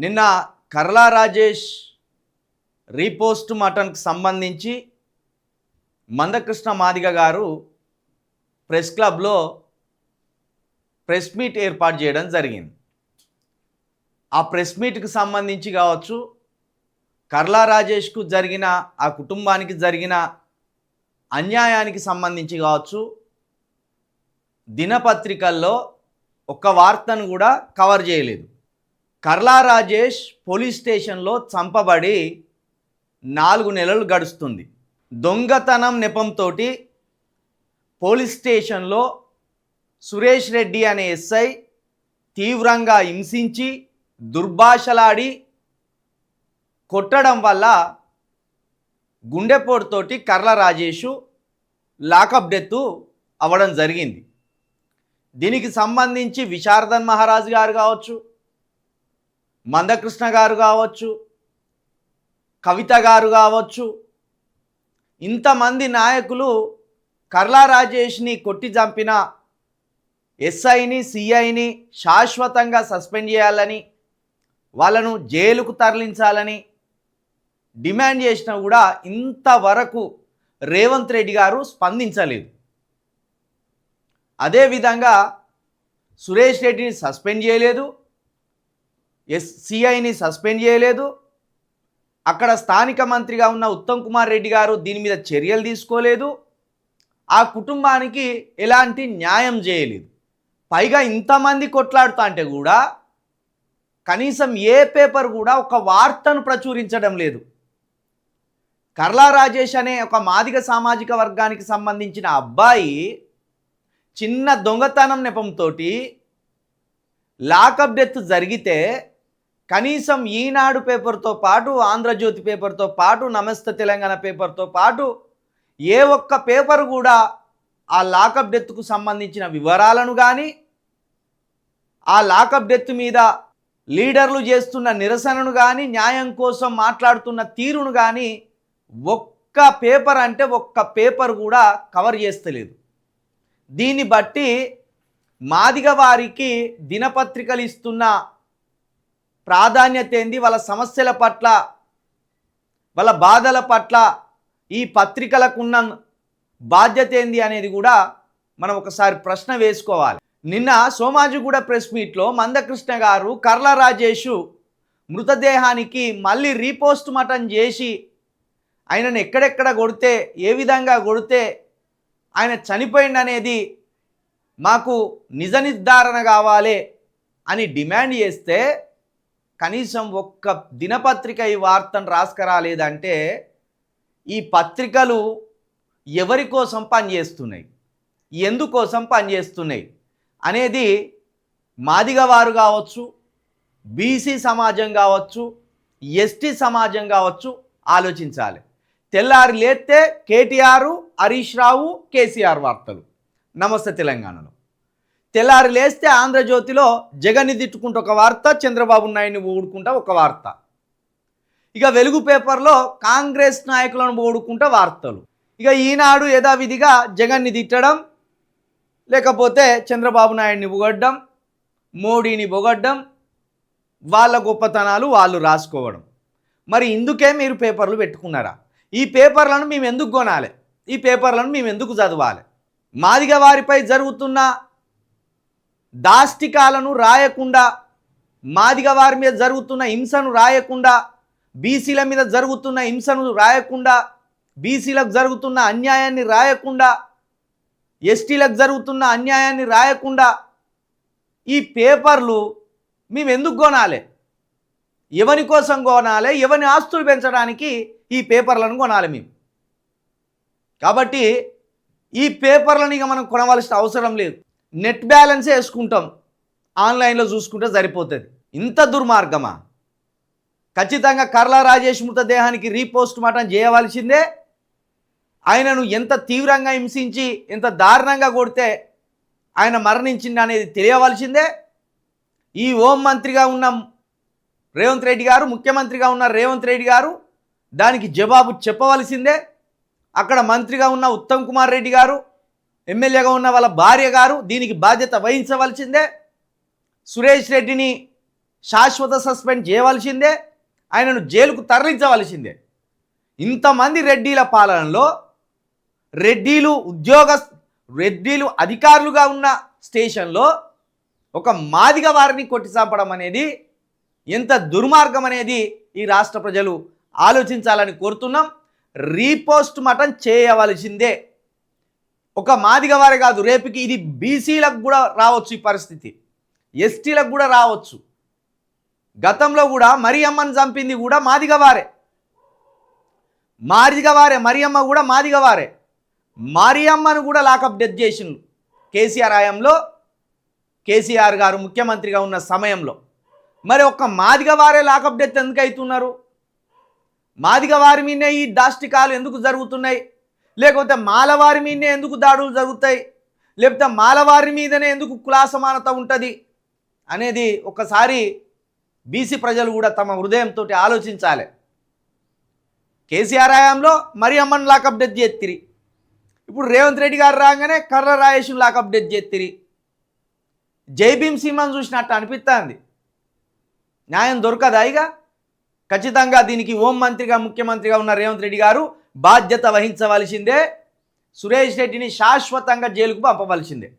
నిన్న కర్లా రాజేష్ రీపోస్ట్ మటన్కి సంబంధించి మందకృష్ణ మాదిగ గారు ప్రెస్ క్లబ్లో ప్రెస్ మీట్ ఏర్పాటు చేయడం జరిగింది. ఆ ప్రెస్ మీట్కి సంబంధించి కావచ్చు, కర్లా రాజేష్కు జరిగిన ఆ కుటుంబానికి జరిగిన అన్యాయానికి సంబంధించి కావచ్చు, దినపత్రికల్లో ఒక్క వార్తను కూడా కవర్ చేయలేదు. కర్లా రాజేష్ పోలీస్ స్టేషన్లో చంపబడి 4 నెలలు గడుస్తుంది. దొంగతనం నెపంతో పోలీస్ స్టేషన్లో సురేష్ రెడ్డి అనే ఎస్ఐ తీవ్రంగా హింసించి దుర్భాషలాడి కొట్టడం వల్ల గుండెపోటుతోటి కర్లా రాజేషు లాకప్ డెత్ అవ్వడం జరిగింది. దీనికి సంబంధించి విశారదన్ మహారాజ్ గారు కావచ్చు, మందకృష్ణ గారు కావచ్చు, కవిత గారు కావచ్చు, ఇంతమంది నాయకులు కర్లా రాజేష్ని కొట్టి చంపిన ఎస్ఐని సిఐని శాశ్వతంగా సస్పెండ్ చేయాలని, వాళ్ళను జైలుకు తరలించాలని డిమాండ్ చేసినా కూడా ఇంతవరకు రేవంత్ రెడ్డి గారు స్పందించలేదు. అదేవిధంగా సురేష్ రెడ్డిని సస్పెండ్ చేయలేదు, సిఐని సస్పెండ్ చేయలేదు. అక్కడ స్థానిక మంత్రిగా ఉన్న ఉత్తమ్ కుమార్ రెడ్డి గారు దీని మీద చర్యలు తీసుకోలేదు. ఆ కుటుంబానికి ఎలాంటి న్యాయం చేయలేదు. పైగా ఇంతమంది కొట్లాడుతా అంటే కూడా కనీసం ఏ పేపర్ కూడా ఒక వార్తను ప్రచురించడం లేదు. కర్లా రాజేష్ అనే ఒక మాదిగ సామాజిక వర్గానికి సంబంధించిన అబ్బాయి చిన్న దొంగతనం నెపంతో లాకప్ డెత్ జరిగితే కనీసం ఈనాడు పేపర్తో పాటు, ఆంధ్రజ్యోతి పేపర్తో పాటు, నమస్తే తెలంగాణ పేపర్తో పాటు ఏ ఒక్క పేపర్ కూడా ఆ లాకప్ డెత్కు సంబంధించిన వివరాలను కానీ, ఆ లాకప్ డెత్ మీద లీడర్లు చేస్తున్న నిరసనను కానీ, న్యాయం కోసం మాట్లాడుతున్న తీరును కానీ ఒక్క పేపర్ అంటే ఒక్క పేపర్ కూడా కవర్ చేస్తలేదు. దీన్ని బట్టి మాదిగ వారికి దినపత్రికలు ఇస్తున్న ప్రాధాన్యత ఏంది, వాళ్ళ సమస్యల పట్ల, వాళ్ళ బాధల పట్ల ఈ పత్రికలకున్న బాధ్యత ఏంది అనేది కూడా మనం ఒకసారి ప్రశ్న వేసుకోవాలి. నిన్న సోమాజిగూడ ప్రెస్ మీట్లో మందకృష్ణ గారు కర్లా రాజేషు మృతదేహానికి మళ్ళీ రీపోస్ట్ మటన్ చేసి ఆయనను ఎక్కడెక్కడ కొడితే, ఏ విధంగా కొడితే ఆయన చనిపోయిందనేది మాకు నిజ నిర్ధారణ కావాలి అని డిమాండ్ చేస్తే కనీసం ఒక్క దినపత్రిక ఈ వార్తను రాసుకురాలేదంటే ఈ పత్రికలు ఎవరి కోసం పనిచేస్తున్నాయి, ఎందుకోసం పనిచేస్తున్నాయి అనేది మాదిగ వారు కావచ్చు, బీసీ సమాజం కావచ్చు, ఎస్టీ సమాజం కావచ్చు ఆలోచించాలి. తెల్లారి లేస్తే కేటీఆర్, హరీష్ రావు, కేసీఆర్ వార్తలు నమస్తే తెలంగాణలో. తెల్లారి లేస్తే ఆంధ్రజ్యోతిలో జగన్ని తిట్టుకుంటూ ఒక వార్త, చంద్రబాబు నాయుడిని ఓడుకుంటా ఒక వార్త. ఇక వెలుగు పేపర్లో కాంగ్రెస్ నాయకులను ఓడుకుంటా వార్తలు. ఇక ఈనాడు యథావిధిగా జగన్ని తిట్టడం, లేకపోతే చంద్రబాబు నాయుడిని పొగడ్డం, మోడీని పొగడ్డం, వాళ్ళ గొప్పతనాలు వాళ్ళు రాసుకోవడం. మరి ఇందుకే మీరు పేపర్లు పెట్టుకున్నారా? ఈ పేపర్లను మేము ఎందుకు కొనాలి? ఈ పేపర్లను మేము ఎందుకు చదవాలి? మాదిగ వారిపై జరుగుతున్న దాష్టికాలను రాయకుండా, మాదిగ వారి మీద జరుగుతున్న హింసను రాయకుండా, బీసీల మీద జరుగుతున్న హింసను రాయకుండా, బీసీలకు జరుగుతున్న అన్యాయాన్ని రాయకుండా, ఎస్టీలకు జరుగుతున్న అన్యాయాన్ని రాయకుండా ఈ పేపర్లు మేము ఎందుకు కొనాలి? ఎవరి కోసం కొనాలి? ఎవరి ఆస్తులు పెంచడానికి ఈ పేపర్లను కొనాలి మేము? కాబట్టి ఈ పేపర్లను ఇక మనం కొనవలసిన అవసరం లేదు. నెట్ బ్యాలెన్సే వేసుకుంటాం, ఆన్లైన్లో చూసుకుంటే సరిపోతుంది. ఇంత దుర్మార్గమా? ఖచ్చితంగా కర్లా రాజేష్ మృతదేహానికి రీపోస్ట్ మటన్ చేయవలసిందే. ఆయనను ఎంత తీవ్రంగా హింసించి, ఎంత దారుణంగా కొడితే ఆయన మరణించింది అనేది తెలియవలసిందే. ఈ హోం మంత్రిగా ఉన్న రేవంత్ రెడ్డి గారు, ముఖ్యమంత్రిగా ఉన్న రేవంత్ రెడ్డి గారు దానికి జవాబు చెప్పవలసిందే. అక్కడ మంత్రిగా ఉన్న ఉత్తమ్ కుమార్ రెడ్డి గారు, ఎమ్మెల్యేగా ఉన్న వాళ్ళ భార్య గారు దీనికి బాధ్యత వహించవలసిందే. సురేష్ రెడ్డిని శాశ్వత సస్పెండ్ చేయవలసిందే, ఆయనను జైలుకు తరలించవలసిందే. ఇంతమంది రెడ్డిల పాలనలో రెడ్డిలు అధికారులుగా ఉన్న స్టేషన్లో ఒక మాదిగ వారిని కొట్టి చంపడం అనేది ఎంత దుర్మార్గం అనేది ఈ రాష్ట్ర ప్రజలు ఆలోచించాలని కోరుతున్నాం. రీపోస్ట్ మటన్ చేయవలసిందే. ఒక మాదిగ వారే కాదు, రేపుకి ఇది బీసీలకు కూడా రావచ్చు, ఈ పరిస్థితి ఎస్టీలకు కూడా రావచ్చు. గతంలో కూడా మరియమ్మను చంపింది కూడా మాదిగవారే, మరియమ్మ కూడా మాదిగవారే. మరియమ్మను కూడా లాకప్ డెత్ చేసిండ్రు కేసీఆర్ హయాంలో, కేసీఆర్ గారు ముఖ్యమంత్రిగా ఉన్న సమయంలో. మరి ఒక్క మాదిగవారే లాకప్ డెత్ ఎందుకు అవుతున్నారు? మాదిగవారి మీదనే ఈ దాష్టికాలు ఎందుకు జరుగుతున్నాయి? లేకపోతే మాలవారి మీదనే ఎందుకు దాడులు జరుగుతాయి? లేకపోతే మాలవారి మీదనే ఎందుకు కుల సమానత ఉంటుంది అనేది ఒకసారి బీసీ ప్రజలు కూడా తమ హృదయంతో ఆలోచించాలి. కేసీఆర్ హయాంలో మరియమ్మను లాకప్ డెత్ చేత్తిరి, ఇప్పుడు రేవంత్ రెడ్డి గారు రాగానే కర్ర రాయేష్ను లాకప్ డెత్ చేత్తిరి. జై భీమ్ సీమను చూసినట్టు అనిపిస్తుంది. న్యాయం దొరకదా? ఇక ఖచ్చితంగా దీనికి హోంమంత్రిగా ముఖ్యమంత్రిగా ఉన్న రేవంత్ రెడ్డి గారు బాధ్యత వహించవలసిందే. సురేష్ రెడ్డిని శాశ్వతంగా జైలుకు పంపవలసిందే.